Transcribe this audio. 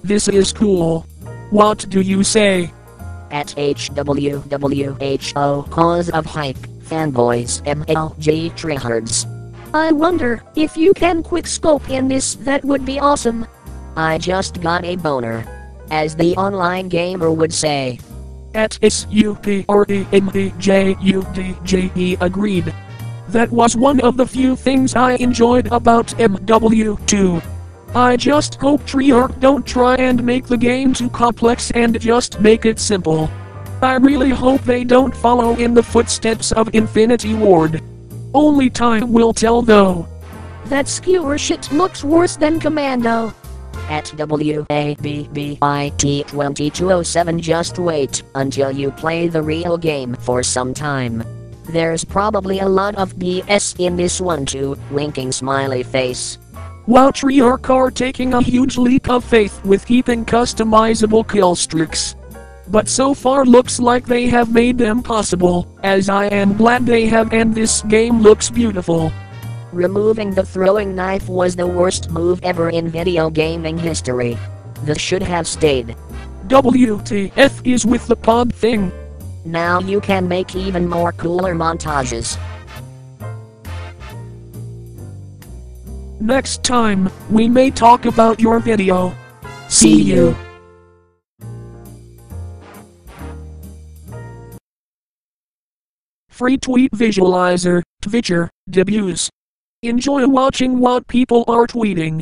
This is cool. What do you say? At HWWHO cause of hype, fanboys MLG tryhards. I wonder if you can quick scope in this, that would be awesome. I just got a boner. As the online gamer would say. At SUPREMEJUDGE agreed. That was one of the few things I enjoyed about MW2. I just hope Treyarch don't try and make the game too complex and just make it simple. I really hope they don't follow in the footsteps of Infinity Ward. Only time will tell though. That skewer shit looks worse than Commando. At WABBIT2207 just wait until you play the real game for some time. There's probably a lot of BS in this one too, winking smiley face. Wow, Treyarch are taking a huge leap of faith with keeping customizable kill streaks. But so far looks like they have made them possible, as I am glad they have, and this game looks beautiful. Removing the throwing knife was the worst move ever in video gaming history. This should have stayed. WTF is with the pod thing? Now you can make even more cooler montages. Next time, we may talk about your video. See you. Free tweet visualizer, Twitcher, debuts. Enjoy watching what people are tweeting.